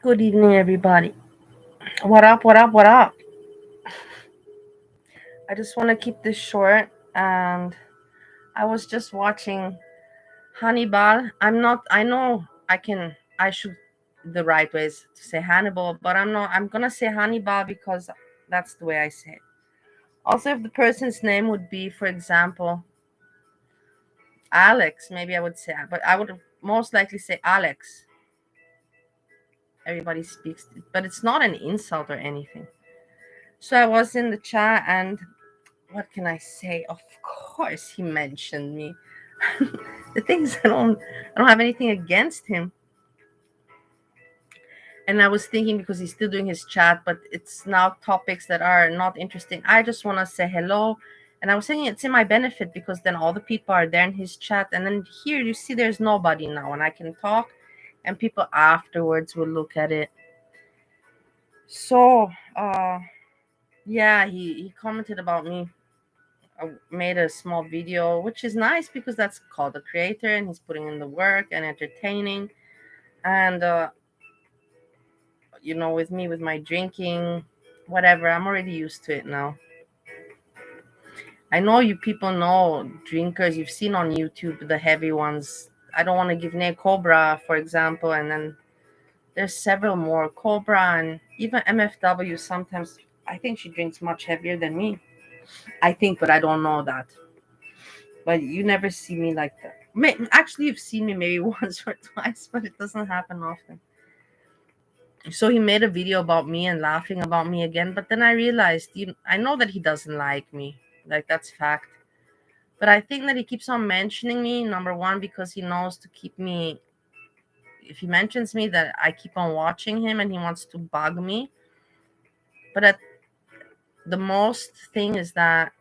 Good evening, everybody. What up, what up, what up? I just want to keep this short. And I was just watching Hannibal. I know I should, the right way is to say Hannibal, but I'm not, I'm going to say Hannibal because that's the way I say it. Also, if the person's name would be, for example, Alex, maybe I would say, but I would most likely say Alex. Everybody speaks, but it's not an insult or anything. So I was in the chat and what can I say? Of course he mentioned me. The things I don't have anything against him. And I was thinking because he's still doing his chat, but it's now topics that are not interesting. I just want to say hello. And I was saying it's in my benefit because then all the people are there in his chat. And then here you see there's nobody now and I can talk and people afterwards will look at it. So yeah, he commented about me. I made a small video, which is nice because that's called a creator and he's putting in the work and entertaining. And, with me, with my drinking, whatever, I'm already used to it now. I know you people know drinkers, you've seen on YouTube the heavy ones. I don't want to give name Cobra, for example, and then there's several more. Cobra and even MFW sometimes, I think she drinks much heavier than me. I think, but I don't know that. But you never see me like that. Actually, you've seen me maybe once or twice, but it doesn't happen often. So he made a video about me and laughing about me again. But then I realized, I know that he doesn't like me. Like, that's fact. But I think that he keeps on mentioning me, number one, because he knows to keep me. If he mentions me, that I keep on watching him and he wants to bug me. But the most thing is that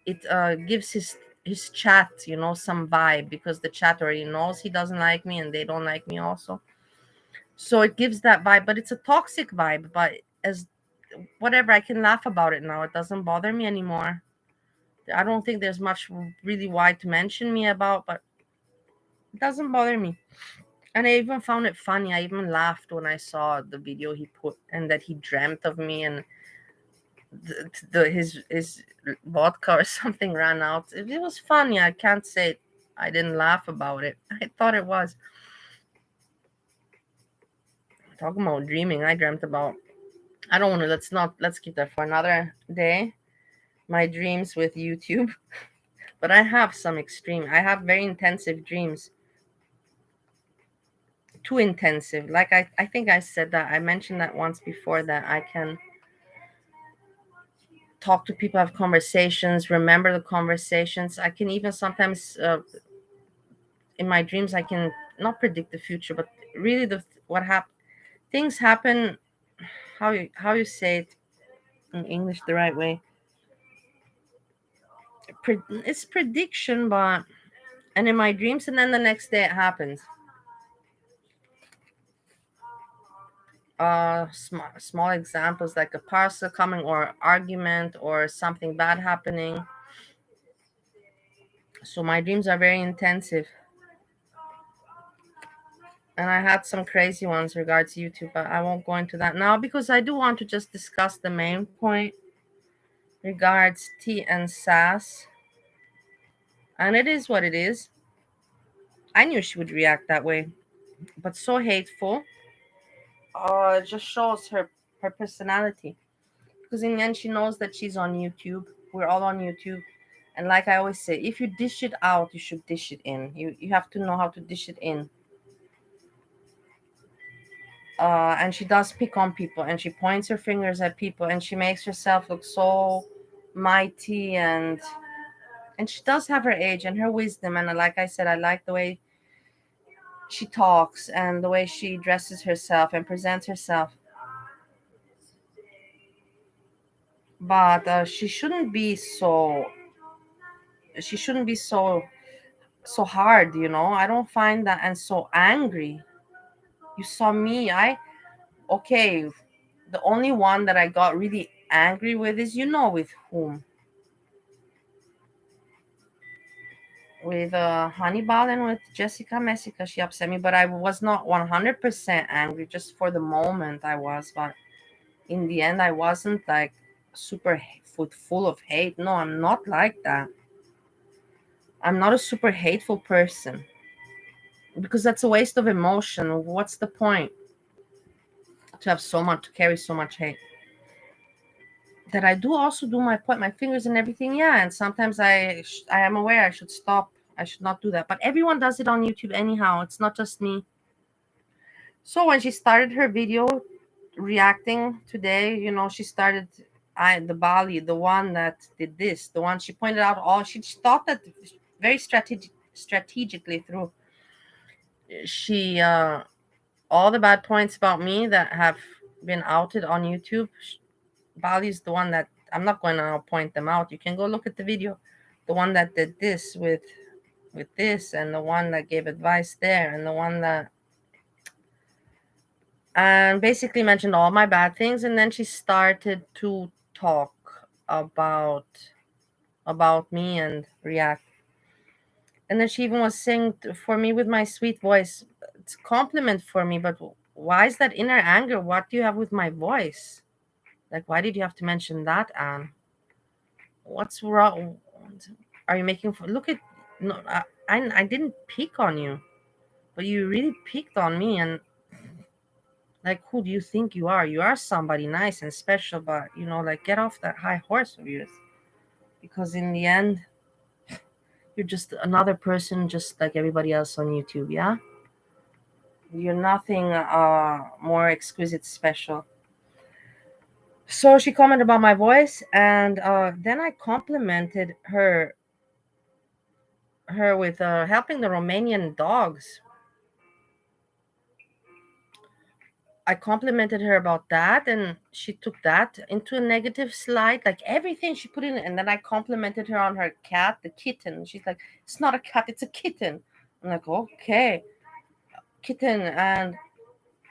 it gives his chat, some vibe because the chat already knows he doesn't like me and they don't like me also. So it gives that vibe, but it's a toxic vibe. But as whatever, I can laugh about it now. It doesn't bother me anymore. I don't think there's much really wide to mention me about, but it doesn't bother me. And I even found it funny. I even laughed when I saw the video he put and that he dreamt of me and his vodka or something ran out. It was funny. I can't say I didn't laugh about it. I thought it was. Talking about dreaming, I dreamt about. I don't want to. Let's keep that for another day. My dreams with YouTube, but I have some extreme. I have very intensive dreams. Too intensive. Like I think I said that. I mentioned that once before that I can talk to people, have conversations, remember the conversations. I can even sometimes in my dreams I can not predict the future, but really what happen things happen. How you say it in English the right way? It's prediction, but and in my dreams, and then the next day it happens. Small examples like a parcel coming or argument or something bad happening. So my dreams are very intensive. And I had some crazy ones regards YouTube, but I won't go into that now because I do want to just discuss the main point regards T and SAS. And it is what it is. I knew she would react that way, but so hateful. It just shows her personality. Because in the end, she knows that she's on YouTube. We're all on YouTube. And like I always say, if you dish it out, you should dish it in. You have to know how to dish it in. And she does pick on people and she points her fingers at people and she makes herself look so mighty and she does have her age and her wisdom. And like I said, I like the way she talks and the way she dresses herself and presents herself. But she shouldn't be so hard, I don't find that, and so angry. You saw me. Okay, the only one that I got really angry with is with whom. with Hannibal and with Jessica Messica. She upset me, but I was not 100% angry. Just for the moment, I was, but in the end, I wasn't like super full of hate. No, I'm not like that. I'm not a super hateful person because that's a waste of emotion. What's the point to have so much, to carry so much hate? That I do also do my point my fingers and everything, yeah, and sometimes I am aware I should stop. I should not do that, but everyone does it on YouTube anyhow. It's not just me. So when she started her video reacting today, she started, the Bali, the one that did this, the one she pointed out all, she thought that very strategically through, she all the bad points about me that have been outed on YouTube. Bali's the one that, I'm not going to point them out. You can go look at the video. The one that did this with this, and the one that gave advice there, and the one that, and basically mentioned all my bad things, and then she started to talk about me and react. And then she even was saying for me with my sweet voice, it's a compliment for me, but why is that inner anger? What do you have with my voice? Like, why did you have to mention that, Anne? What's wrong? Are you making look at, no, I didn't pick on you, but you really picked on me. And like, who do you think you are? You are somebody nice and special, but like, get off that high horse of yours, because in the end, you're just another person, just like everybody else on YouTube. Yeah, you're nothing more exquisite, special. So she commented about my voice, and then I complimented her with helping the Romanian dogs. I complimented her about that, and she took that into a negative slide, like everything she put in. And then I complimented her on her cat, the kitten. She's like, "It's not a cat, it's a kitten." I'm like, "Okay, kitten," and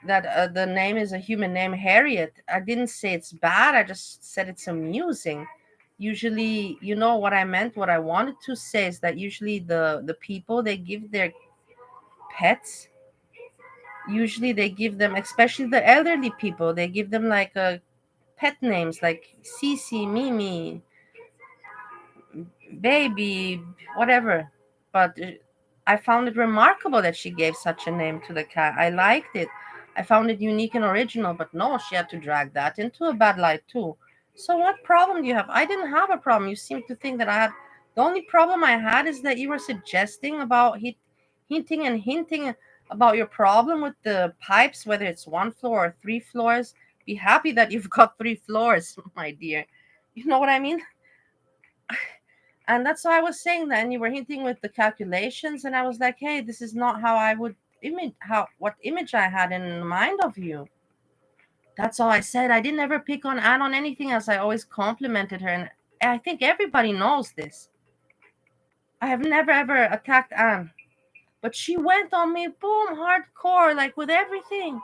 that the name is a human name, Harriet. I didn't say it's bad. I just said it's amusing. Usually, what I meant, what I wanted to say is that usually the people, they give their pets, usually they give them, especially the elderly people, they give them like a pet names like Cece, Mimi, baby, whatever. But I found it remarkable that she gave such a name to the cat. I liked it. I found it unique and original, but no, she had to drag that into a bad light too. So what problem do you have? I didn't have a problem. You seem to think that I had. The only problem I had is that you were suggesting about hinting and hinting about your problem with the pipes, whether it's one floor or three floors. Be happy that you've got three floors, my dear. You know what I mean? And that's why I was saying that, and you were hinting with the calculations, and I was like, hey, this is not how I would image, what image I had in mind of you. That's all I said. I didn't ever pick on Anne on anything else. I always complimented her, and I think everybody knows this. I have never ever attacked Anne, but she went on me, boom, hardcore, like with everything.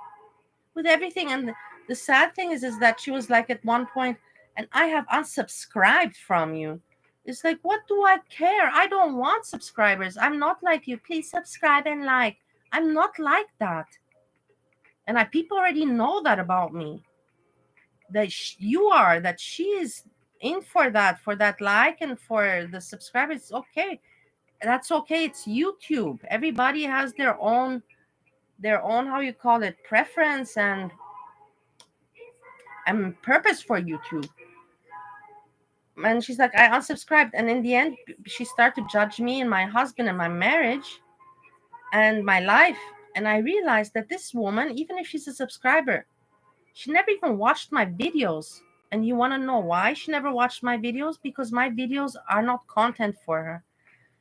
And the sad thing is that she was like at one point, and I have unsubscribed from you. It's like, what do I care? I don't want subscribers. I'm not like you. Please subscribe and like. I'm not like that. And people already know that about me. That you are, that she is in for that like and for the subscribers. Okay, that's okay. It's YouTube. Everybody has their own, how you call it, preference and purpose for YouTube. And she's like, I unsubscribed. And in the end, she started to judge me and my husband and my marriage and my life. And I realized that this woman, even if she's a subscriber, she never even watched my videos. And you want to know why she never watched my videos? Because my videos are not content for her.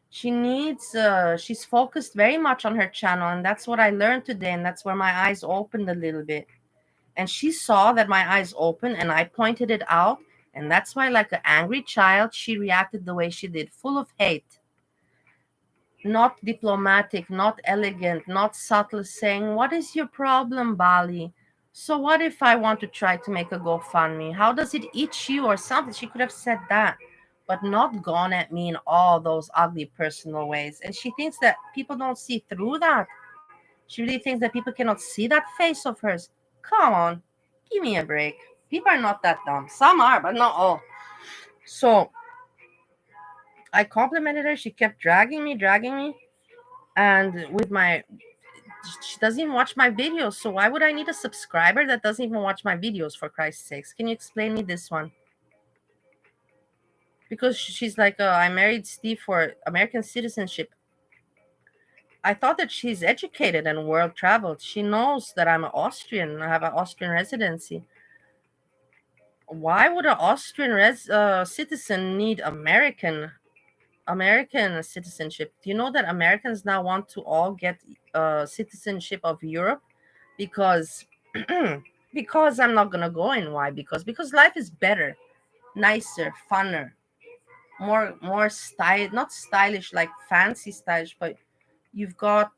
She's focused very much on her channel. And that's what I learned today. And that's where my eyes opened a little bit. And she saw that my eyes opened and I pointed it out. And that's why, like an angry child, she reacted the way she did, full of hate. Not diplomatic, not elegant, not subtle, saying, what is your problem, Bali? So what if I want to try to make a GoFundMe? How does it itch you or something? She could have said that. but not gone at me in all those ugly personal ways. And she thinks that people don't see through that. She really thinks that people cannot see that face of hers. Come on, give me a break. People are not that dumb. Some are, but not all. So I complimented her. She kept dragging me. And with my, she doesn't even watch my videos. So why would I need a subscriber that doesn't even watch my videos, for Christ's sakes? Can you explain me this one? Because she's like, I married Steve for American citizenship. I thought that she's educated and world traveled. She knows that I'm Austrian. I have an Austrian residency. Why would an Austrian citizen need American citizenship? Do you know that Americans now want to all get citizenship of Europe? Because because I'm not gonna go in. Why? Because life is better, nicer, funner, more style, not stylish like fancy stylish, but you've got,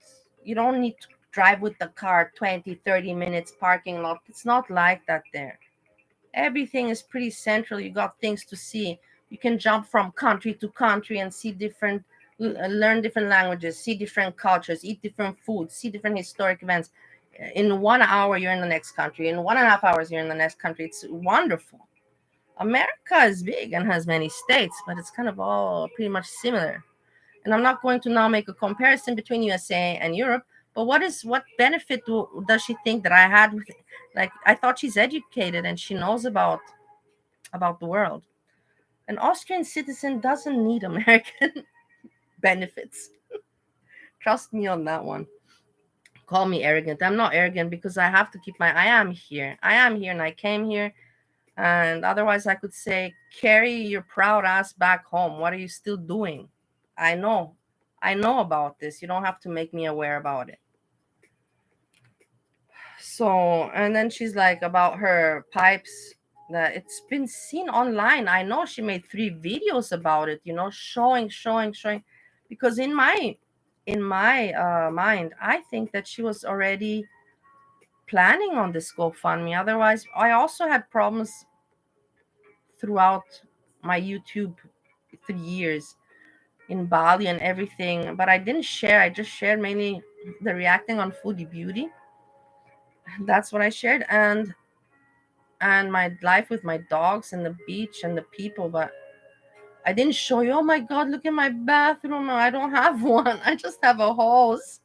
you don't need to drive with the car 20-30 minutes parking lot. It's not like that there. Everything is pretty central. You got things to see. You can jump from country to country and see different, learn different languages, see different cultures, eat different foods, see different historic events. In 1 hour you're in the next country, in 1.5 hours you're in the next country. It's wonderful. America is big and has many states, but it's kind of all pretty much similar. And I'm not going to now make a comparison between USA and Europe, but what benefit does she think that I had with it? Like, I thought she's educated and she knows about the world. An Austrian citizen doesn't need American benefits. Trust me on that one. Call me arrogant. I'm not arrogant because I have to keep my, I am here. I am here and I came here. And otherwise I could say, carry your proud ass back home. What are you still doing? I know. I know about this. You don't have to make me aware about it. So, and then she's like about her pipes, that it's been seen online. I know she made 3 videos about it, showing, because in my mind, I think that she was already planning on this GoFundMe. Otherwise, I also had problems throughout my YouTube 3 years in Bali and everything, but I didn't share. I just shared mainly the reacting on Foodie Beauty. That's what I shared, and my life with my dogs and the beach and the people. But I didn't show you, oh my God, look at my bathroom. I don't have one. I just have a hose.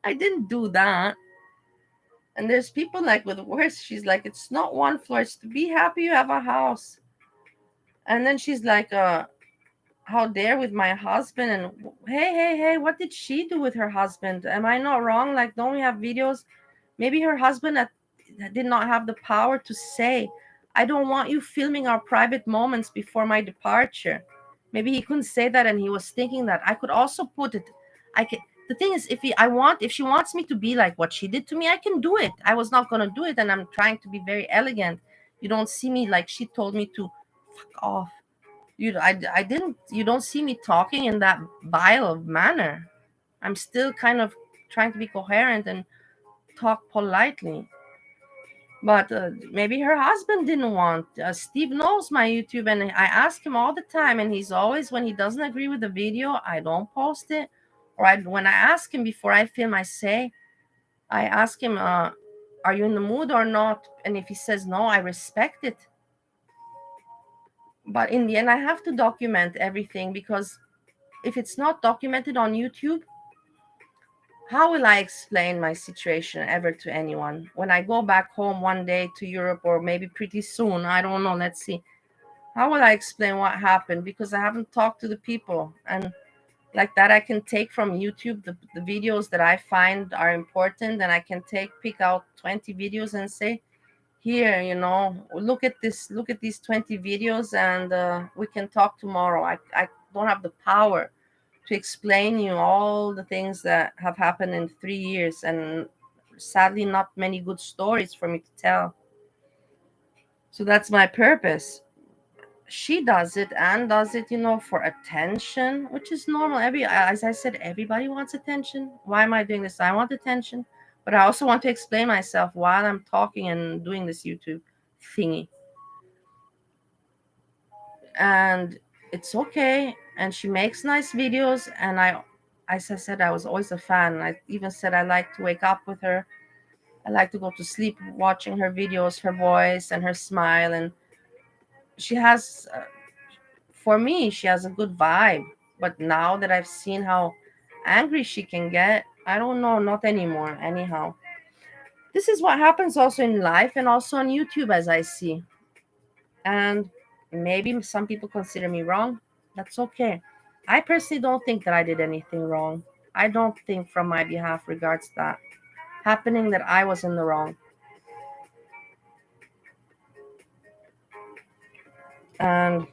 I didn't do that. And there's people like with worse. She's like, it's not one floor. It's to be happy you have a house. And then she's like, how dare with my husband, and hey, what did she do with her husband? Am I not wrong? Like, don't we have videos? Maybe her husband did not have the power to say, I don't want you filming our private moments before my departure. Maybe he couldn't say that, and he was thinking that I could also put it. I can. The thing is, if she wants me to be like what she did to me, I can do it. I was not gonna do it, and I'm trying to be very elegant. You don't see me like she told me to fuck off. I didn't. You don't see me talking in that vile manner. I'm still kind of trying to be coherent and talk politely. But maybe her husband didn't want. Steve knows my YouTube, and I ask him all the time, and he's always, when he doesn't agree with the video, I don't post it. Or when I ask him before I film, I ask him, are you in the mood or not? And if he says no, I respect it. But in the end, I have to document everything, because if it's not documented on YouTube, how will I explain my situation ever to anyone? When I go back home one day to Europe, or maybe pretty soon, I don't know, let's see. How will I explain what happened? Because I haven't talked to the people. And like that, I can take from YouTube the videos that I find are important, and I can pick out 20 videos and say, here, look at this, look at these 20 videos, and we can talk tomorrow. I don't have the power to explain you all the things that have happened in 3 years, and sadly not many good stories for me to tell. So that's my purpose. She does it for attention, which is normal. As I said, everybody wants attention. Why am I doing this? I want attention, but I also want to explain myself while I'm talking and doing this YouTube thingy. and it's okay. And she makes nice videos, and as I said, I was always a fan. I even said I like to wake up with her. I like to go to sleep watching her videos, her voice and her smile. And she has, for me, she has a good vibe. But now that I've seen how angry she can get, I don't know, not anymore. Anyhow, this is what happens also in life and also on YouTube, as I see. And maybe some people consider me wrong. That's okay. I personally don't think that I did anything wrong. I don't think from my behalf regards that happening that I was in the wrong. And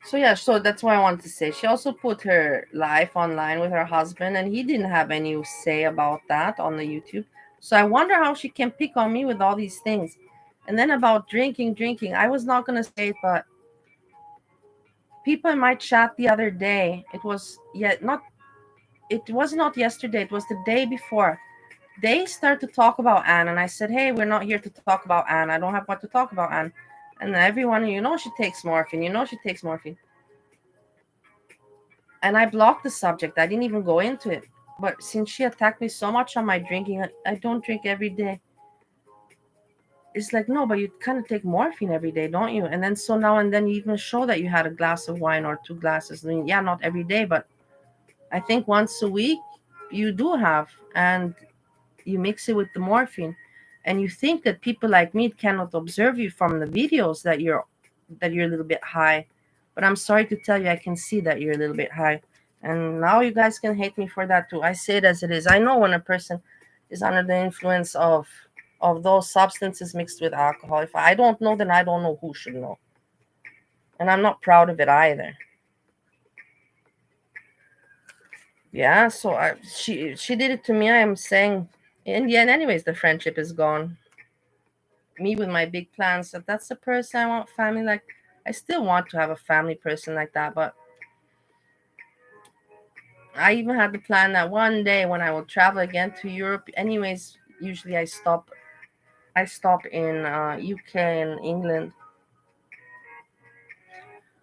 so yeah, so that's what I wanted to say. She also put her life online with her husband, and he didn't have any say about that on the YouTube. So I wonder how she can pick on me with all these things. And then about drinking, I was not gonna say it, but people in my chat the other day, it was not yesterday, it was the day before. They started to talk about Anne, and I said, hey, we're not here to talk about Anne. I don't have what to talk about Anne. And everyone, she takes morphine, she takes morphine. And I blocked the subject. I didn't even go into it. But since she attacked me so much on my drinking, I don't drink every day. It's like, no, but you kind of take morphine every day, don't you? And then so now and then you even show that you had a glass of wine or two glasses. I mean, yeah, not every day, but I think once a week you do have. And you mix it with the morphine. And you think that people like me cannot observe you from the videos that you're a little bit high. But I'm sorry to tell you, I can see that you're a little bit high. And now you guys can hate me for that too. I say it as it is. I know when a person is under the influence of those substances mixed with alcohol. If I don't know, then I don't know who should know. And I'm not proud of it either. Yeah, so she did it to me. I am saying in the end, anyways, the friendship is gone. Me with my big plans, that's the person I want family like. I still want to have a family person like that, but I even had the plan that one day when I will travel again to Europe, anyways, usually I stop in UK and England.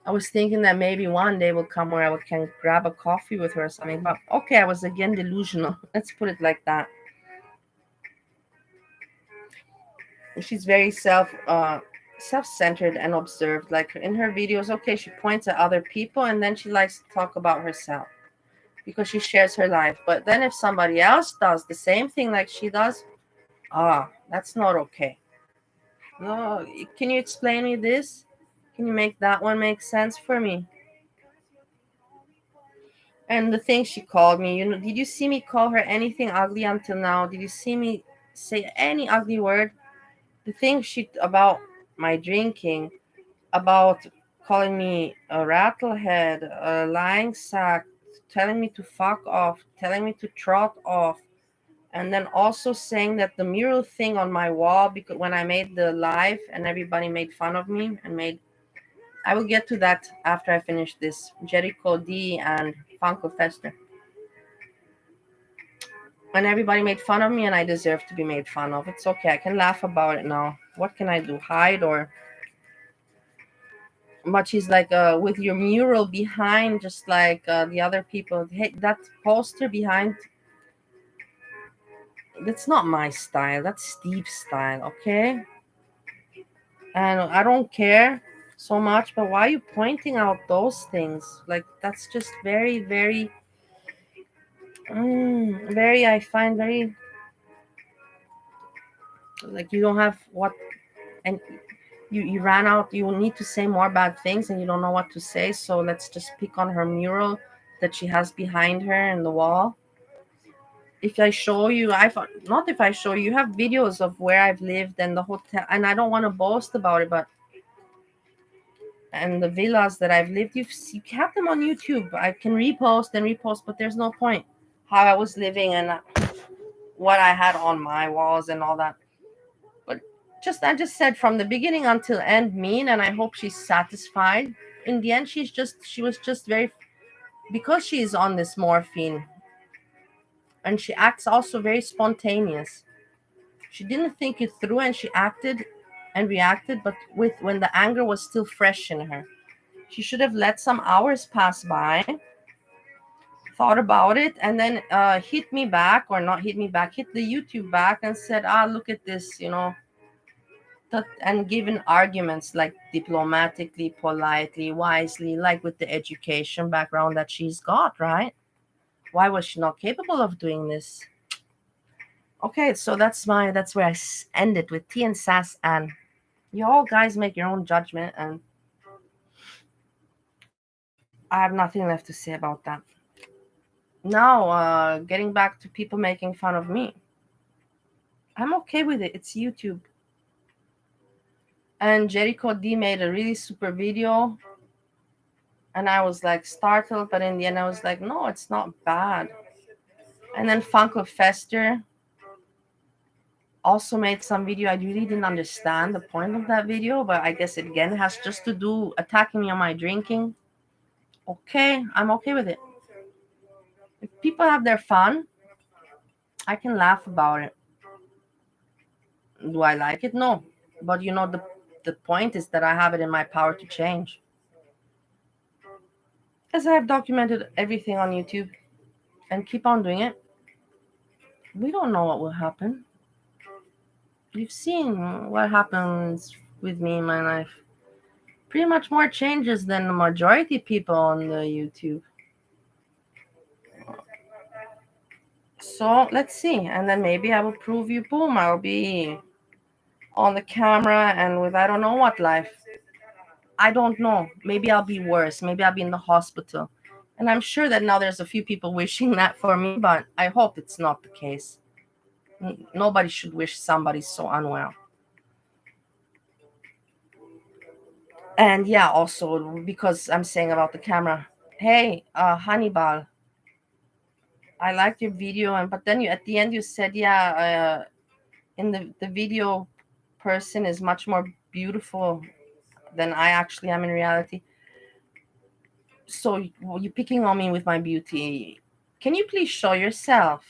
I was thinking that maybe one day will come where I can grab a coffee with her or something, but okay, I was again delusional. Let's put it like that. She's very self-centered and observed. Like in her videos, okay, she points at other people and then she likes to talk about herself because she shares her life. But then if somebody else does the same thing like she does, that's not okay. No, can you explain me this? Can you make that one make sense for me? And the thing she called me, did you see me call her anything ugly until now? Did you see me say any ugly word? The thing she about my drinking, about calling me a rattlehead, a lying sack, telling me to fuck off, telling me to trot off, and then also saying that the mural thing on my wall, because when I made the live and everybody made fun of me and made, I will get to that after I finish this. Jericho D and Funko Fester. And everybody made fun of me and I deserve to be made fun of. It's okay. I can laugh about it now. What can I do? Hide or but she's like with your mural behind, just like the other people. Hey, that poster behind, that's not my style, that's Steve's style, okay? And I don't care so much, but why are you pointing out those things? Like that's just very, very very, I find very, like, you don't have what, and you ran out, you need to say more bad things and you don't know what to say, so let's just pick on her mural that she has behind her in the wall. If I show you, not if I show you, you have videos of where I've lived and the hotel, and I don't want to boast about it, but and the villas that I've lived, you have them on YouTube. I can repost and repost, but there's no point. How I was living and what I had on my walls and all that. But I just said from the beginning until end mean, and I hope she's satisfied. In the end, she was just very, because she's on this morphine, and she acts also very spontaneous. She didn't think it through, and she acted and reacted, but with when the anger was still fresh in her. She should have let some hours pass by, thought about it, and then hit me back, or not hit me back, hit the YouTube back and said, look at this, and given arguments like diplomatically, politely, wisely, like with the education background that she's got, right? Why was she not capable of doing this? Okay, so that's where I end it with tea and sass, and you all guys make your own judgment, and I have nothing left to say about that. Now, getting back to people making fun of me, I'm okay with it. It's YouTube. And Jericho D made a really super video, and I was like startled, but in the end I was like, no, it's not bad. And then Funko Fester also made some video. I really didn't understand the point of that video, but I guess it again has just to do attacking me on my drinking. Okay, I'm okay with it. If people have their fun, I can laugh about it. Do I like it? No. But the point is that I have it in my power to change. As I have documented everything on YouTube and keep on doing it, we don't know what will happen. You've seen what happens with me in my life. Pretty much more changes than the majority of people on the YouTube. So let's see. And then maybe I will prove you, boom, I'll be on the camera and with I don't know what life. I don't know. Maybe I'll be worse. Maybe I'll be in the hospital. And I'm sure that now there's a few people wishing that for me, but I hope it's not the case. Nobody should wish somebody so unwell. And yeah, also because I'm saying about the camera, hey, Hannibal, I liked your video, but then at the end you said, yeah, in the video, person is much more beautiful than I actually am in reality. So you're picking on me with my beauty. Can you please show yourself?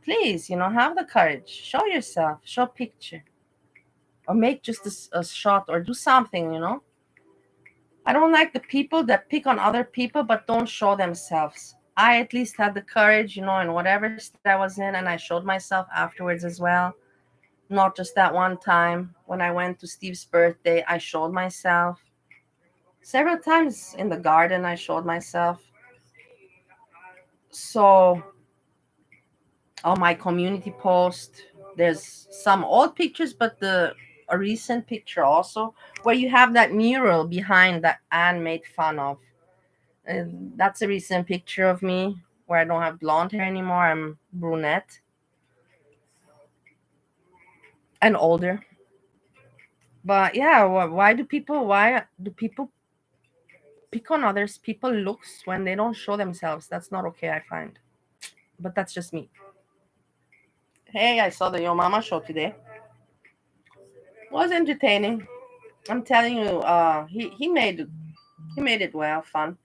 Please, have the courage. Show yourself. Show a picture. Or make just a shot or do something, I don't like the people that pick on other people but don't show themselves. I at least had the courage, in whatever state I was in, and I showed myself afterwards as well. Not just that one time when I went to Steve's birthday, I showed myself. Several times in the garden, I showed myself. So on my community post, there's some old pictures, but a recent picture also where you have that mural behind that Anne made fun of. And that's a recent picture of me where I don't have blonde hair anymore. I'm brunette and older. But yeah, why do people pick on others people looks when they don't show themselves? That's not okay, I find. But that's just me. Hey, I saw the Yo Mama show today. It was entertaining. I'm telling you, he made it well, fun.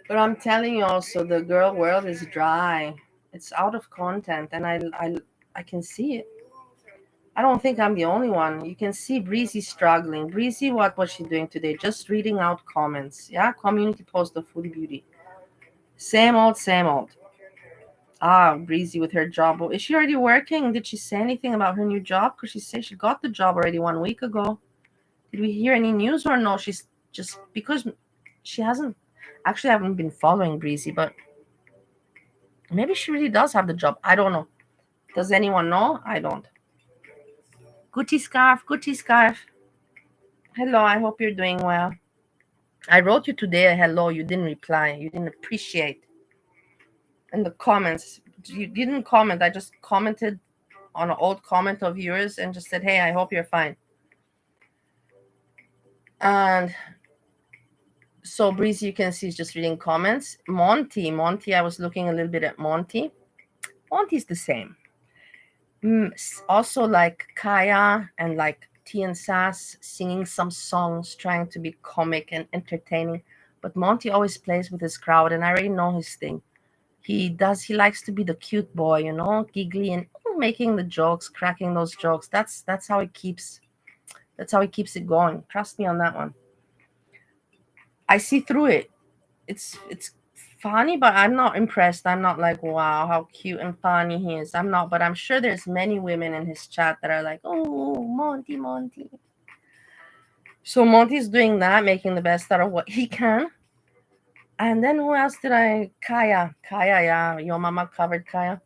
But I'm telling you also, the girl world is dry. It's out of content, and I can see it. I don't think I'm the only one. You can see Breezy struggling. Breezy, what was she doing today? Just reading out comments. Yeah, community post of Foodie Beauty. Same old, same old. Breezy with her job. Is she already working? Did she say anything about her new job? Because she said she got the job already 1 week ago. Did we hear any news or no? She's just because she hasn't. Actually, I haven't been following Breezy, but maybe she really does have the job. I don't know. Does anyone know? I don't. Gucci scarf. Hello, I hope you're doing well. I wrote you today a hello. You didn't reply. You didn't appreciate. In the comments, you didn't comment. I just commented on an old comment of yours and just said, hey, I hope you're fine. And so Breezy, you can see, is just reading comments. Monty, I was looking a little bit at Monty. Monty's the same. Also like Kaya and like T and Sass singing some songs, trying to be comic and entertaining. But Monty always plays with his crowd, and I already know his thing. He likes to be the cute boy, giggly and still making the jokes, cracking those jokes. That's how it keeps it going. Trust me on that one. I see through it. It's funny, but I'm not impressed. I'm not like, wow, how cute and funny he is. I'm not, but I'm sure there's many women in his chat that are like, oh, Monty, Monty. So Monty's doing that, making the best out of what he can. And then who else did I? Kaya, yeah. Your mama covered Kaya.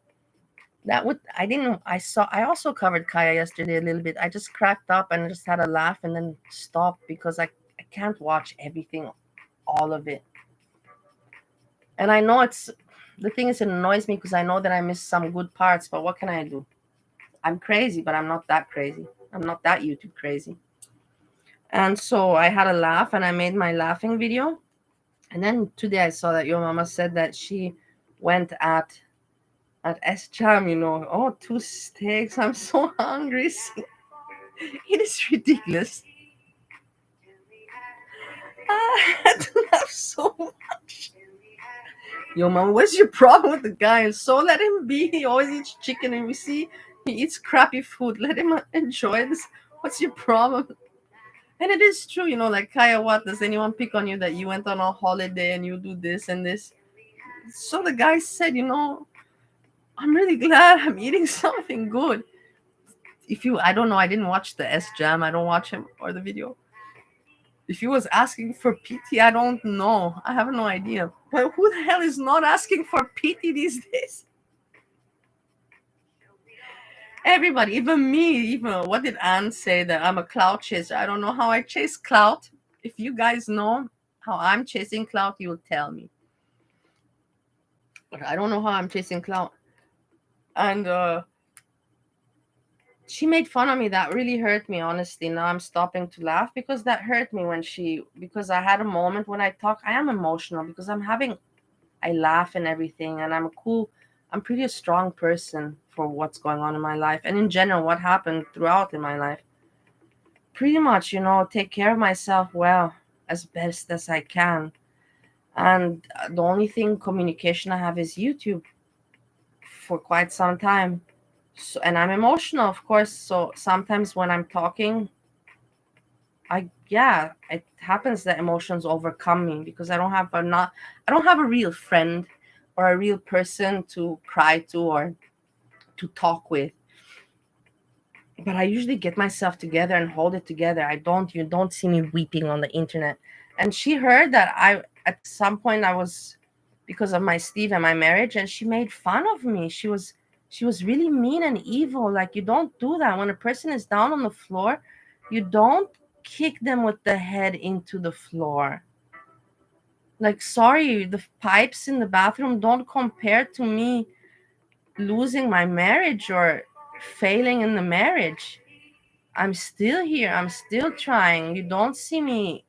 I also covered Kaya yesterday a little bit. I just cracked up and just had a laugh and then stopped because I can't watch everything, all of it. And I know the thing is, it annoys me because I know that I missed some good parts, but what can I do? I'm crazy, but I'm not that crazy. I'm not that YouTube crazy. And so I had a laugh and I made my laughing video. And then today I saw that your mama said that she went at S-Jam, oh, 2 steaks. I'm so hungry. It is ridiculous. I had to laugh so much. Yo, mom, what's your problem with the guy? And so let him be. He always eats chicken, and we see he eats crappy food. Let him enjoy this. What's your problem? And it is true, like Kaya, what does anyone pick on you that you went on a holiday and you do this and this? So the guy said, I'm really glad I'm eating something good. I don't know, I didn't watch the S-Jam. I don't watch him or the video. If he was asking for pity, I don't know. I have no idea. But who the hell is not asking for pity these days? Everybody, even me, even what did Anne say, that I'm a clout chaser? I don't know how I chase clout. If you guys know how I'm chasing clout, you'll tell me. But I don't know how I'm chasing clout. And she made fun of me. That really hurt me, honestly. Now I'm stopping to laugh because that hurt me because I had a moment when I talk. I am emotional because I laugh and everything, and I'm pretty a strong person for what's going on in my life. And in general, what happened throughout in my life. Pretty much, take care of myself well, as best as I can. And the only communication I have is YouTube for quite some time. So, and I'm emotional, of course. So sometimes when I'm talking, it happens that emotions overcome me because I don't have a real friend or a real person to cry to or to talk with. But I usually get myself together and hold it together. You don't see me weeping on the internet. And she heard that at some point I was, because of my Steve and my marriage, and she made fun of me. She was really mean and evil. Like, you don't do that. When a person is down on the floor, you don't kick them with the head into the floor. Like, sorry, the pipes in the bathroom don't compare to me losing my marriage or failing in the marriage. I'm still here. I'm still trying. You don't see me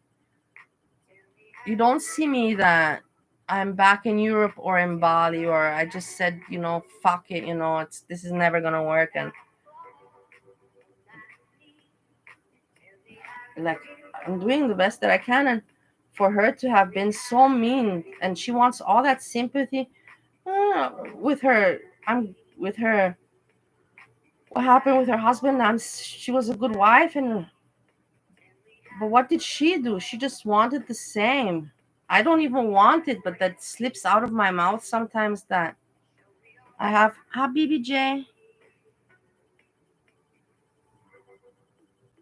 that I'm back in Europe or in Bali, or I just said, fuck it, this is never gonna work. And like, I'm doing the best that I can. And for her to have been so mean, and she wants all that sympathy with her. What happened with her husband? She was a good wife, but what did she do? She just wanted the same. I don't even want it, but that slips out of my mouth sometimes. That I have Habibi J.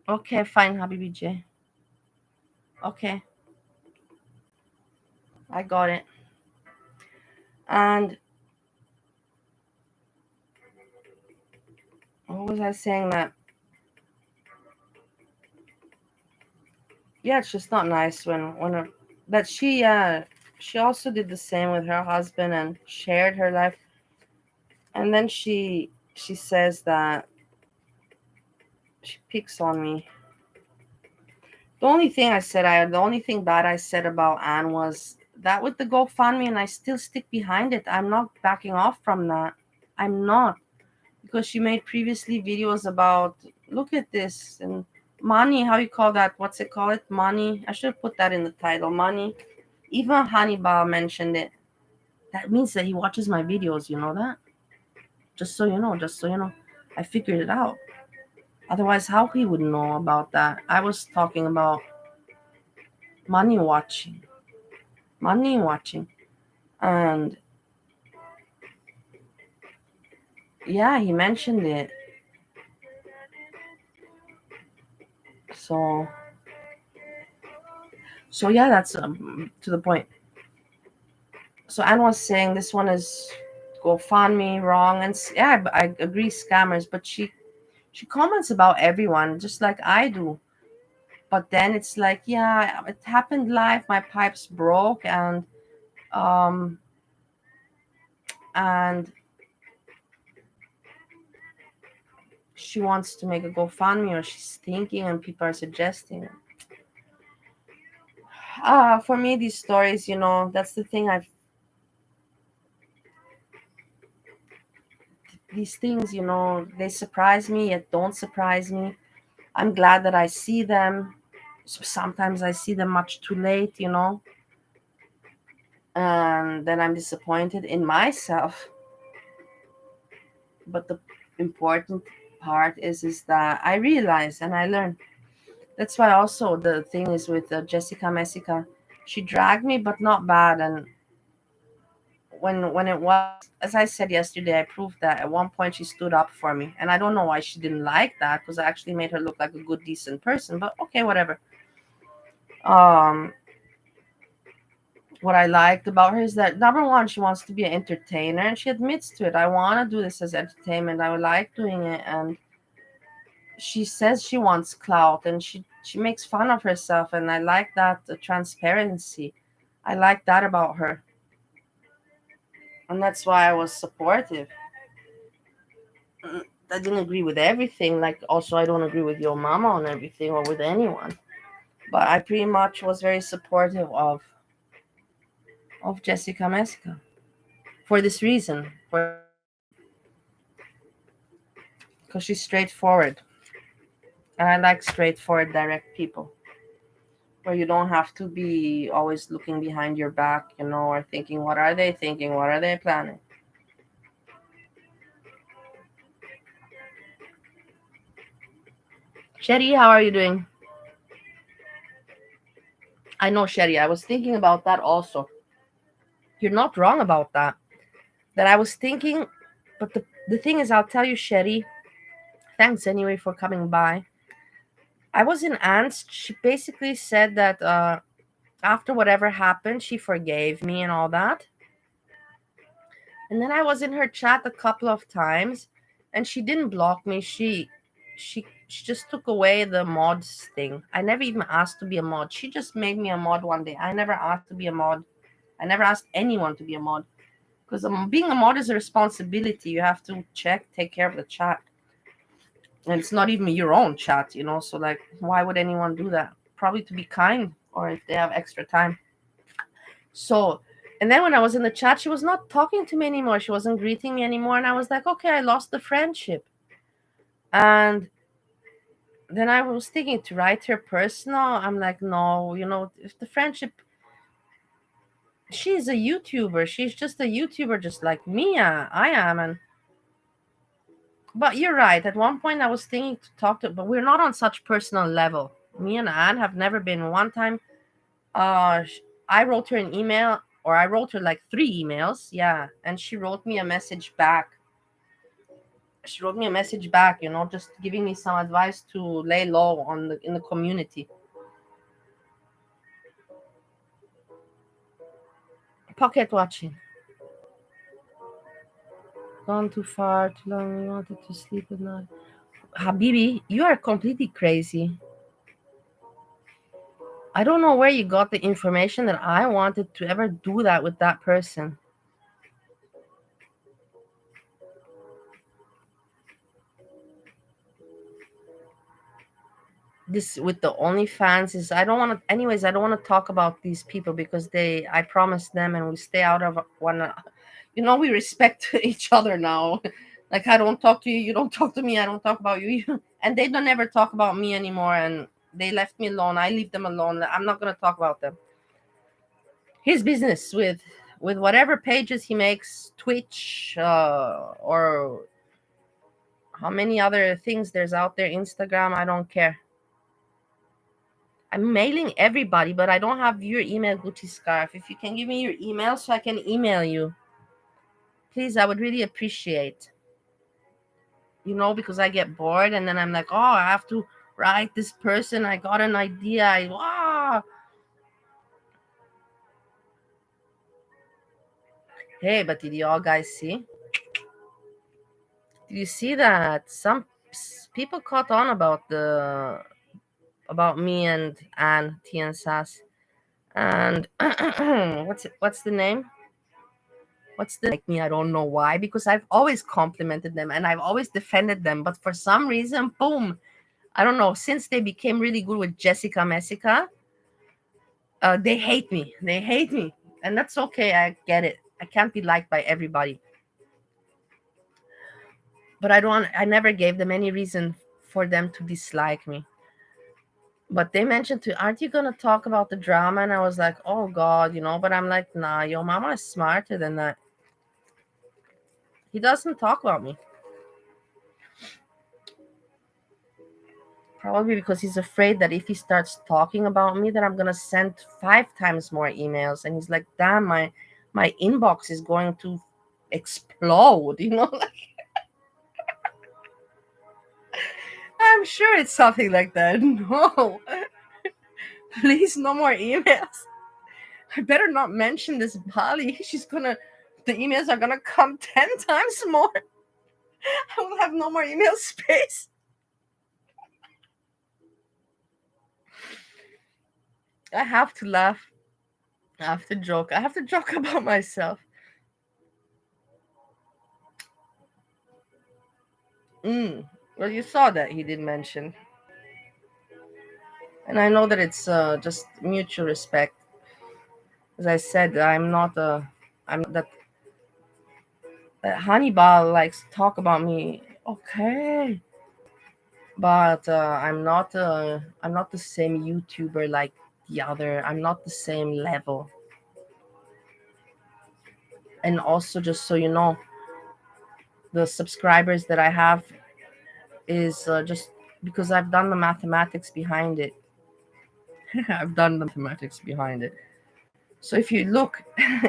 Okay, fine, Habibi J. Okay, I got it. And what was I saying? It's just not nice that she also did the same with her husband and shared her life. And then she says that she picks on me. The only thing bad I said about Anne was that with the GoFundMe, and I still stick behind it. I'm not backing off from that. I'm not. Because she made previously videos about, look at this, and money, how you call that? What's it called? Money. I should put that in the title. Money. Even Hannibal mentioned it. That means that he watches my videos, you know that? Just so you know. I figured it out. Otherwise, how he would know about that? I was talking about money watching. Money watching. And yeah, he mentioned it. So yeah, that's to the point. So Anne was saying this one is GoFundMe wrong, and yeah, I agree, scammers. But she comments about everyone just like I do. But then it's like, yeah, it happened live. My pipes broke, um and she wants to make a GoFundMe, or she's thinking, and people are suggesting it. For me, these stories, that's the thing. These things, they surprise me yet don't surprise me. I'm glad that I see them. Sometimes I see them much too late, and then I'm disappointed in myself. But the important part is that I realize and I learn. That's why also the thing is with Jessica Messica, she dragged me, but not bad. And when it was, as I said yesterday, I proved that at one point she stood up for me, and I don't know why she didn't like that, because I actually made her look like a good, decent person. But okay, whatever. Um, what I liked about her is that, number one, she wants to be an entertainer, and she admits to it. I want to do this as entertainment. I like doing it, and she says she wants clout, and she makes fun of herself, and I like that transparency. I like that about her, and that's why I was supportive. I didn't agree with everything. Like, also, I don't agree with your mama on everything or with anyone, but I pretty much was very supportive of Jessica Messica for this reason, because she's straightforward, and I like straightforward, direct people, where you don't have to be always looking behind your back, or thinking, what are they thinking? What are they planning? Sherry, how are you doing? I know, Sherry, I was thinking about that also. You're not wrong about that. That I was thinking, but the thing is, I'll tell you, Sherry, thanks anyway for coming by. I was in Anne's. She basically said that after whatever happened, she forgave me and all that. And then I was in her chat a couple of times, and she didn't block me. She just took away the mods thing. I never even asked to be a mod. She just made me a mod one day. I never asked to be a mod. I never asked anyone to be a mod, because being a mod is a responsibility. You have to take care of the chat, and it's not even your own chat, So like, why would anyone do that? Probably to be kind, or if they have extra time. So, and then when I was in the chat, she was not talking to me anymore. She wasn't greeting me anymore. And I was like, okay, I lost the friendship. And then I was thinking to write her personal. I'm like, no, if the friendship, she's a YouTuber. She's just a YouTuber, just like me. I am. But you're right. At one point, I was thinking to talk to, but we're not on such personal level. Me and Anne have never been. One time, I wrote her an email, or I wrote her like 3 emails. Yeah. And she wrote me a message back. Just giving me some advice to lay low in the community. Pocket watching. Gone too far, too long. We wanted to sleep at night. Habibi, you are completely crazy. I don't know where you got the information that I wanted to ever do that with that person. This with the OnlyFans is, I don't want to. Anyways, I don't want to talk about these people, because I promised them, and we stay out of one. We respect each other now. Like, I don't talk to you, you don't talk to me, I don't talk about you, and they don't ever talk about me anymore. And they left me alone. I leave them alone. I'm not gonna talk about them. His business with whatever pages he makes, Twitch, or how many other things there's out there. Instagram, I don't care. I'm mailing everybody, but I don't have your email, Gucci Scarf. If you can give me your email so I can email you, please, I would really appreciate. Because I get bored and then I'm like, oh, I have to write this person. I got an idea. Hey, but did you all guys see? Did you see that some people caught on about me and Anne T and Sass? And what's the name? Like me? I don't know why, because I've always complimented them and I've always defended them, but for some reason, boom, I don't know, since they became really good with Jessica Messica, they hate me. And that's okay. I get it. I can't be liked by everybody. But I never gave them any reason for them to dislike me. But they mentioned aren't you gonna talk about the drama? And I was like, oh God, but I'm like, nah, your mama is smarter than that. He doesn't talk about me. Probably because he's afraid that if he starts talking about me, that I'm gonna send 5 times more emails. And he's like, damn, my inbox is going to explode, like I'm sure it's something like that. No. Please, no more emails. I better not mention this Bali. The emails are gonna come 10 times more. I will have no more email space. I have to laugh. I have to joke. I have to joke about myself. Well, you saw that he did mention. And I know that it's just mutual respect. As I said, I'm not that Hannibal likes to talk about me. Okay. But I'm not the same YouTuber like the other. I'm not the same level. And also, just so you know, the subscribers that I have is just because I've done the mathematics behind it. I've done the mathematics behind it. So if you look,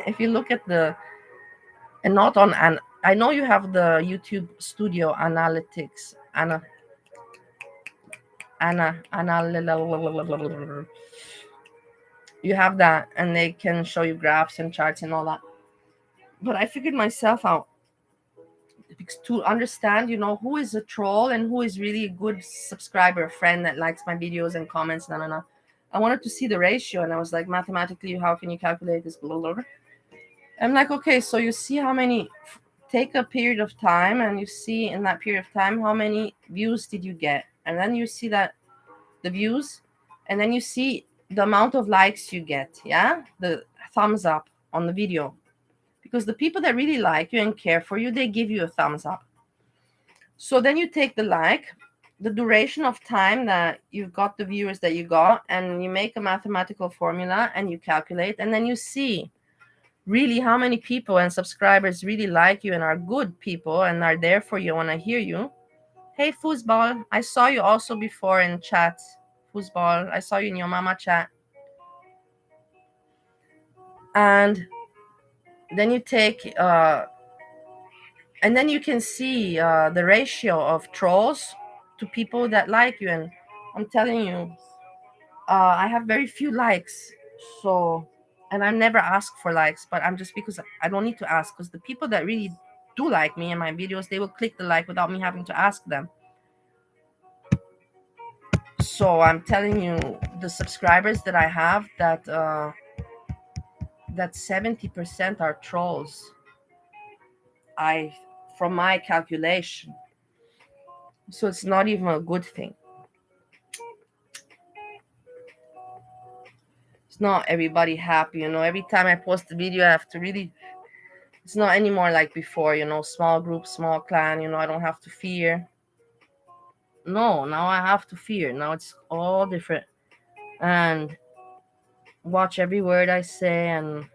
if you look at and not on, and I know you have the YouTube Studio Analytics, you have that, and they can show you graphs and charts and all that. But I figured myself out to understand, who is a troll and who is really a good subscriber, a friend that likes my videos and comments. No. I wanted to see the ratio, and I was like, mathematically, how can you calculate this? Blah, blah, blah. I'm like, okay, so you see how many, take a period of time, and you see in that period of time how many views did you get, and then you see that the views, and then you see the amount of likes you get, the thumbs up on the video, because the people that really like you and care for you, they give you a thumbs up. So then you take the duration of time that you've got the viewers that you got, and you make a mathematical formula and you calculate, and then you see really how many people and subscribers really like you and are good people and are there for you when I hear you. Hey, Foosball, I saw you also before in chat. Foosball, I saw you in your mama chat. And then you take and then you can see the ratio of trolls to people that like you. And I'm telling you, I have very few likes. So, and I never ask for likes, but I'm just, because I don't need to ask, because the people that really do like me and my videos, they will click the like without me having to ask them. So I'm telling you, the subscribers that I have, that 70% are trolls. From my calculation. So it's not even a good thing. It's not everybody happy, every time I post a video, I have to really, it's not anymore like before, small group, small clan, I don't have to fear. No, now I have to fear. Now it's all different. And watch every word I say, and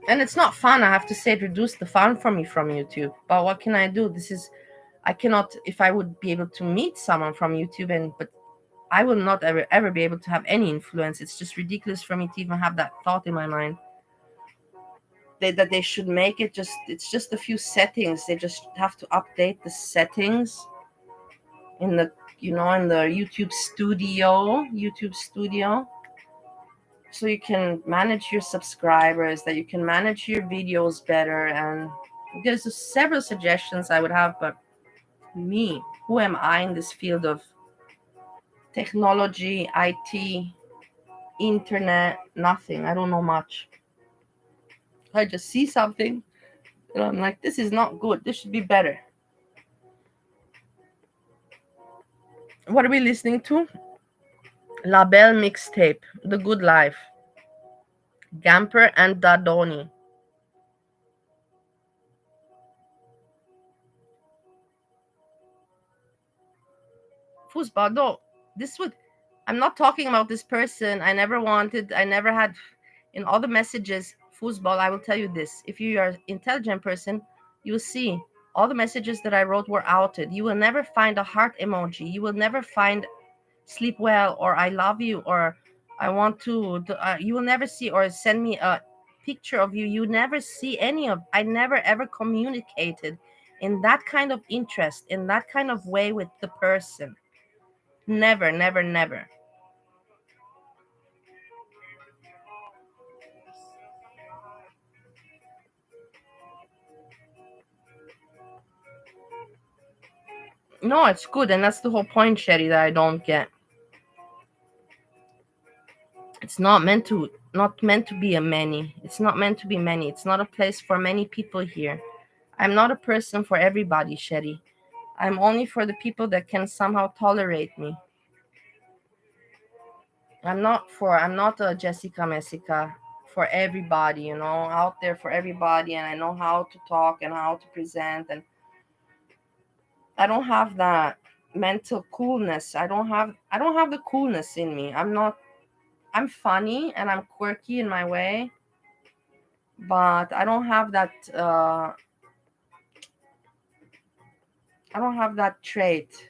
And it's not fun. I have to say, it reduced the fun for me from YouTube. But what can I do? I cannot, if I would be able to meet someone from YouTube, but I will not ever be able to have any influence. It's just ridiculous for me to even have that thought in my mind. That they should make it just, it's just a few settings. They just have to update the settings in the, in the YouTube studio, so you can manage your subscribers, that you can manage your videos better. And there's several suggestions I would have, but me, who am I in this field of technology, IT, internet? Nothing. I don't know much. I just see something and I'm like, this is not good, this should be better. What are we listening to? La Belle Mixtape, The Good Life, Gamper and Dadoni. Foosball, no, this would, I'm not talking about this person. I never had, in all the messages, foosball, I will tell you this. If you are an intelligent person, you will see all the messages that I wrote were outed. You will never find a heart emoji. You will never find sleep well or I love you or I want to. You will never see, or send me a picture of you. You never see any of. I never ever communicated in that kind of interest, in that kind of way with the person. Never, never, never. No, it's good, and that's the whole point, Sherry, that I don't get. It's not meant to be a many. It's not meant to be many. It's not a place for many people here. I'm not a person for everybody, Sherry. I'm only for the people that can somehow tolerate me. I'm not a Jessica Messica for everybody, out there for everybody, and I know how to talk and how to present, and I don't have that mental coolness. I don't have the coolness in me. I'm funny and I'm quirky in my way, but I don't have that trait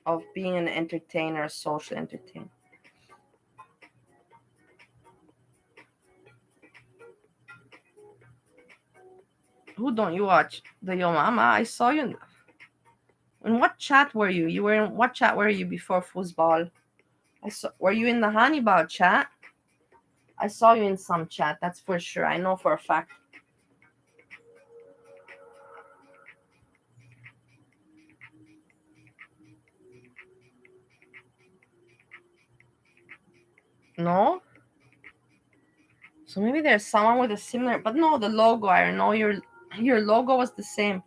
of being an entertainer, a social entertainer. Who don't you watch? The Yo Mama. I saw you. In what chat were you? You were in what chat were you before football? I saw. Were you in the Hannibal chat? I saw you in some chat. That's for sure. I know for a fact. No. So maybe there's someone with a similar. But no, the logo. I know your logo was the same.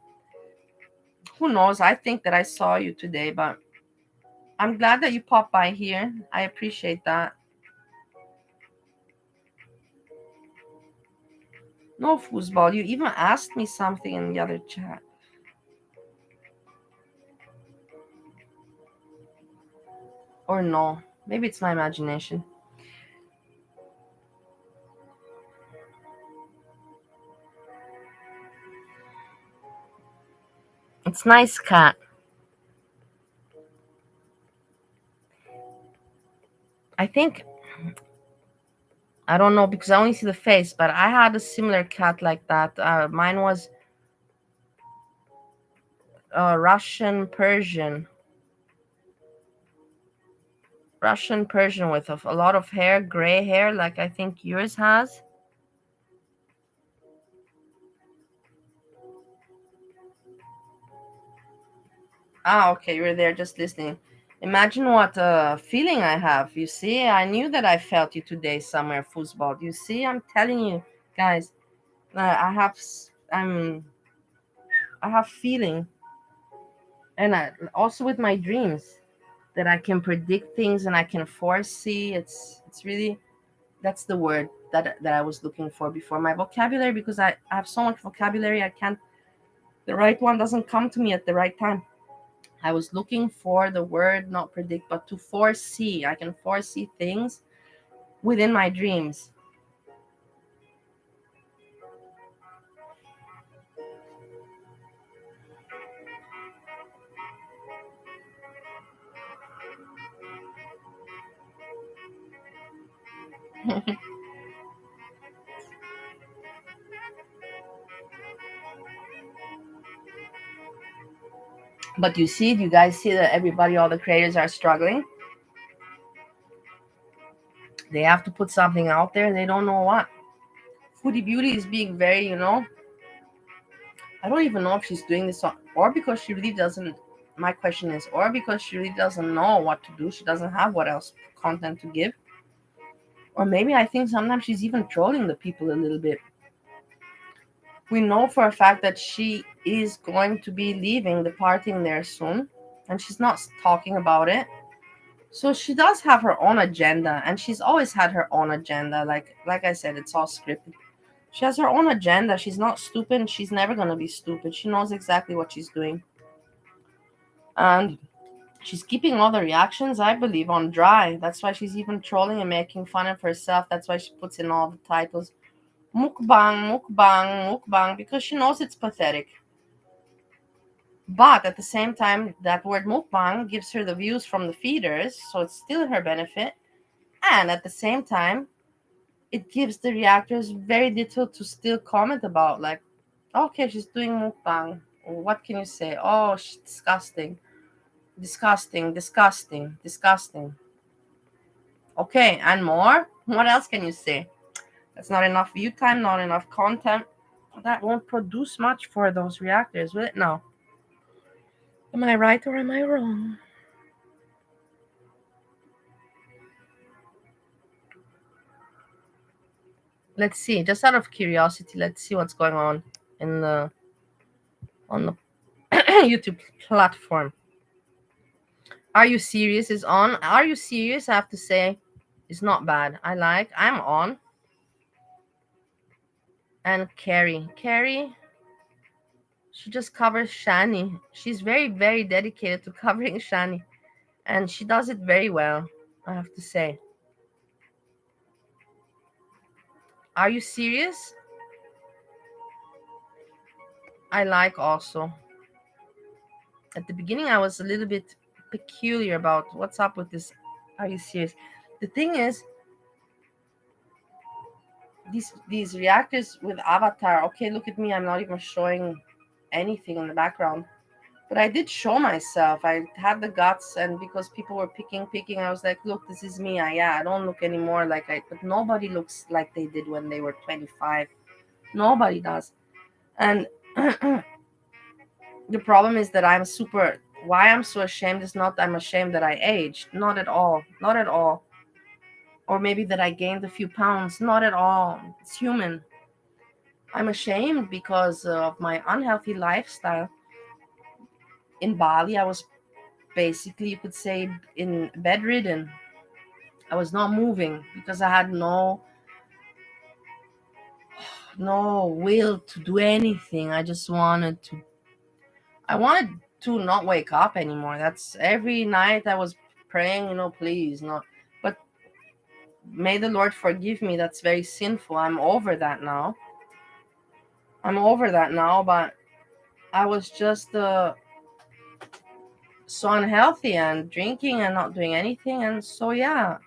Who knows? I think that I saw you today, but I'm glad that you popped by here. I appreciate that. No foosball. You even asked me something in the other chat. Or no. Maybe it's my imagination. It's nice, cat. I think, I don't know because I only see the face, but I had a similar cat like that. Mine was Russian Persian. Russian Persian with a lot of hair, gray hair, like I think yours has. Ah, okay, you were there just listening. Imagine what feeling I have. You see, I knew that I felt you today somewhere, foosball. You see, I'm telling you, guys, I have feeling, and also with my dreams that I can predict things and I can foresee. It's really, that's the word that I was looking for before. My vocabulary, because I have so much vocabulary, I can't. The right one doesn't come to me at the right time. I was looking for the word, not predict, but to foresee. I can foresee things within my dreams. But you see, do you guys see that everybody, all the creators are struggling? They have to put something out there. They don't know what. Foodie Beauty is being very, I don't even know if she's doing this or because she really doesn't. My question is, or because she really doesn't know what to do. She doesn't have what else content to give. Or maybe I think sometimes she's even trolling the people a little bit. We know for a fact that she is going to be leaving, departing there soon, and she's not talking about it. So she does have her own agenda, and she's always had her own agenda. Like I said, it's all scripted. She has her own agenda. She's not stupid. She's never gonna be stupid. She knows exactly what she's doing, and she's keeping all the reactions, I believe, on dry. That's why she's even trolling and making fun of herself. That's why she puts in all the titles, mukbang, mukbang, mukbang, because she knows it's pathetic. But at the same time, that word mukbang gives her the views from the feeders, so it's still her benefit. And at the same time, it gives the reactors very little to still comment about. Like, okay, she's doing mukbang. What can you say? Oh, she's disgusting. Disgusting, disgusting, disgusting. Okay, and more? What else can you say? That's not enough view time, not enough content. That won't produce much for those reactors, will it? No. Am I right or am I wrong? Let's see. Just out of curiosity, let's see what's going on on the YouTube platform. Are You Serious is on. Are You Serious? I have to say, it's not bad. I'm on. And Carrie, she just covers Shani. She's very, very dedicated to covering Shani. And she does it very well, I have to say. Are You Serious? I like also. At the beginning, I was a little bit peculiar about what's up with this. Are You Serious? The thing is, these reactors with Avatar. Okay, look at me. I'm not even showing anything in the background. But I did show myself. I had the guts, and because people were picking, I was like, look, this is me. I don't look anymore like but nobody looks like they did when they were 25. Nobody does. And the problem is that why I'm so ashamed is not I'm ashamed that I aged. Not at all. Not at all. Or maybe that I gained a few pounds. Not at all. It's human. I'm ashamed because of my unhealthy lifestyle. In Bali, I was basically, you could say, in bedridden. I was not moving because I had no will to do anything. I wanted to not wake up anymore. That's every night I was praying, please not. But may the Lord forgive me. That's very sinful. I'm over that now. But I was just so unhealthy and drinking and not doing anything. And so, yeah,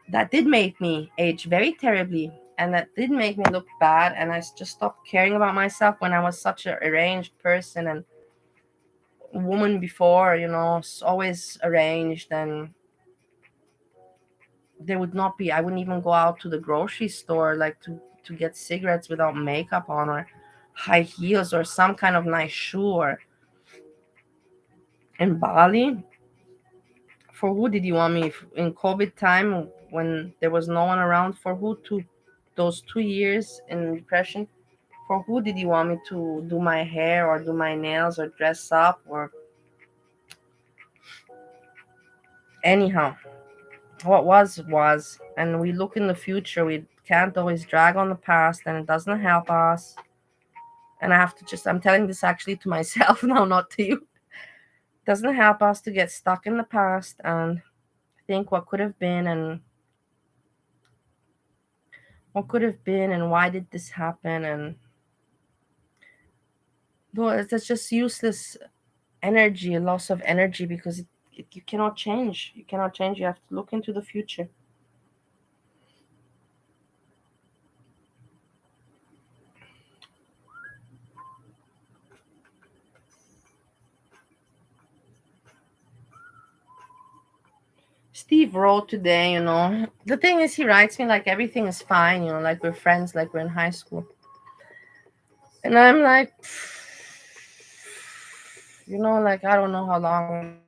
that did make me age very terribly. And that did make me look bad. And I just stopped caring about myself when I was such a arranged person and woman before, always arranged. And I wouldn't even go out to the grocery store like to get cigarettes without makeup on or high heels or some kind of nice shoe. Or in Bali, for who did you want me in COVID time when there was no one around? For who to those 2 years in depression? For who did you want me to do my hair or do my nails or dress up or anyhow? What was, and we look in the future. We can't always drag on the past, and it doesn't help us. And I'm telling this actually to myself now, not to you. It doesn't help us to get stuck in the past and think what could have been and why did this happen. And though that's just useless energy, a loss of energy, because you cannot change. You have to look into the future. Steve wrote today, the thing is, he writes me like everything is fine, like we're friends, like we're in high school. And I'm like, like I don't know how long.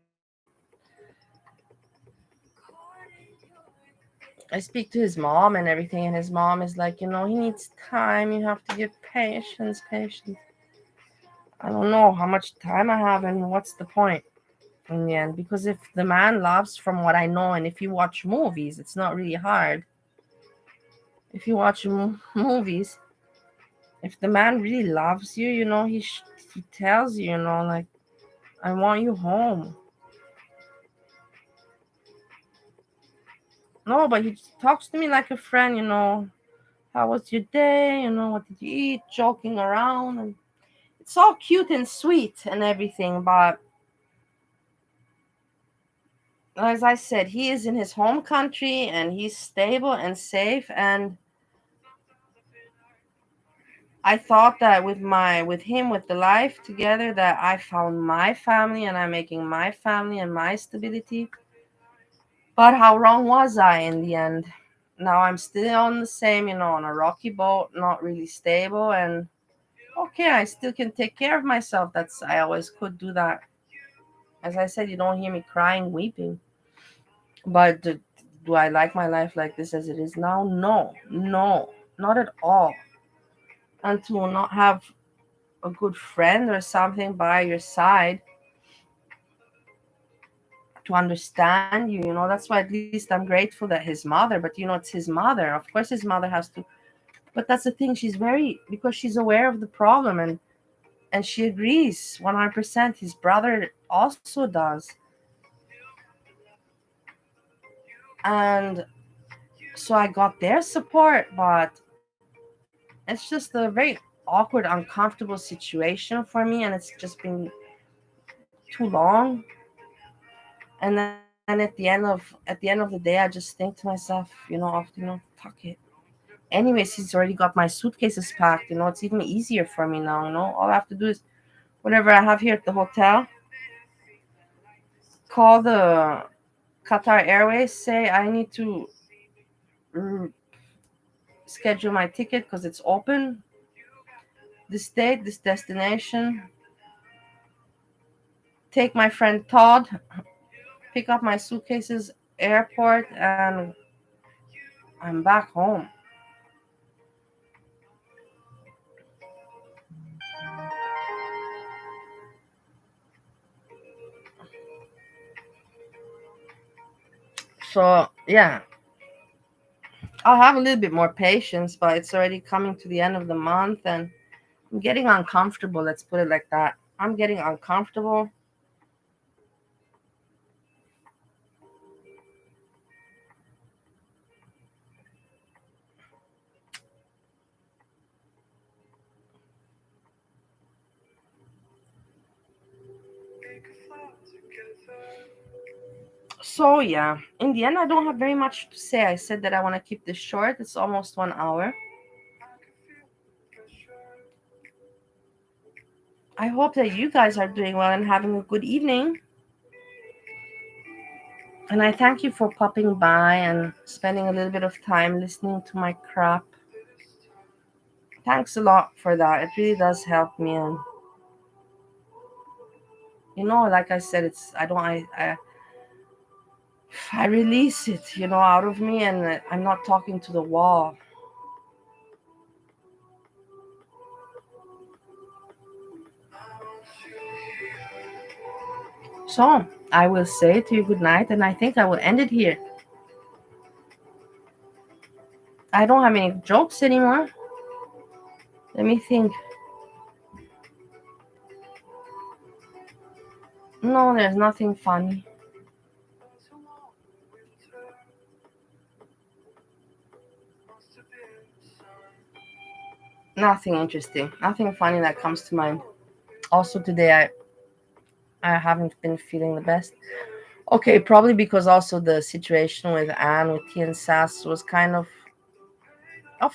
I speak to his mom and everything, and his mom is like, he needs time. You have to give patience, patience. I don't know how much time I have and what's the point in the end. Because if the man loves, from what I know, and if you watch movies, it's not really hard. If you watch movies, if the man really loves you, he tells you, like, I want you home. No, but he talks to me like a friend, how was your day? What did you eat? Joking around. And it's all cute and sweet and everything. But as I said, he is in his home country and he's stable and safe. And I thought that with the life together, that I found my family and I'm making my family and my stability. But how wrong was I in the end? Now I'm still on the same, on a rocky boat, not really stable. And okay, I still can take care of myself. I always could do that. As I said, you don't hear me crying, weeping. But do I like my life like this as it is now? No, no, not at all. And to not have a good friend or something by your side to understand you, that's why at least I'm grateful that his mother, but it's his mother. Of course, his mother has to. But that's the thing. Because she's aware of the problem, and she agrees 100%. His brother also does. And so I got their support, but it's just a very awkward, uncomfortable situation for me, and it's just been too long. And then at the end of the day, I just think to myself, often, fuck it. Anyways, he's already got my suitcases packed. It's even easier for me now. All I have to do is whatever I have here at the hotel, call the Qatar Airways, say I need to schedule my ticket because it's open. This date, this destination. Take my friend Todd, pick up my suitcases, airport, and I'm back home. So yeah, I'll have a little bit more patience, but it's already coming to the end of the month, and I'm getting uncomfortable. Let's put it like that. I'm getting uncomfortable. So yeah, in the end, I don't have very much to say. I said that I want to keep this short. It's almost 1 hour. I hope that you guys are doing well and having a good evening. And I thank you for popping by and spending a little bit of time listening to my crap. Thanks a lot for that. It really does help me. And like I said, it's I don't I release it, out of me, and I'm not talking to the wall. So I will say to you good night, and I think I will end it here. I don't have any jokes anymore. Let me think. No, there's nothing funny. Nothing interesting. Nothing funny that comes to mind. Also today I haven't been feeling the best. Okay, probably because also the situation with Anne with T and Sass was kind of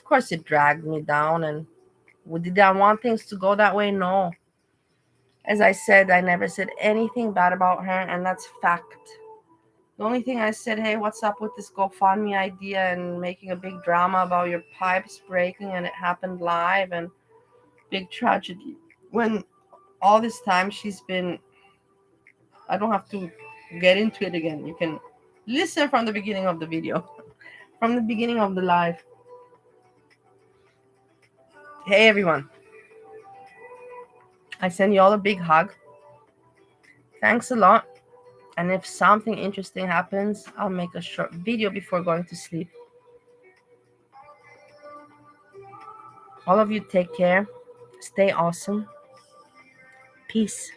course it dragged me down. And did I want things to go that way? No. As I said, I never said anything bad about her, and that's fact. The only thing I said, hey, what's up with this GoFundMe idea and making a big drama about your pipes breaking and it happened live and big tragedy. When all this time she's been, I don't have to get into it again. You can listen from the beginning of the video, from the beginning of the live. Hey everyone, I send you all a big hug. Thanks a lot. And if something interesting happens, I'll make a short video before going to sleep. All of you take care. Stay awesome. Peace.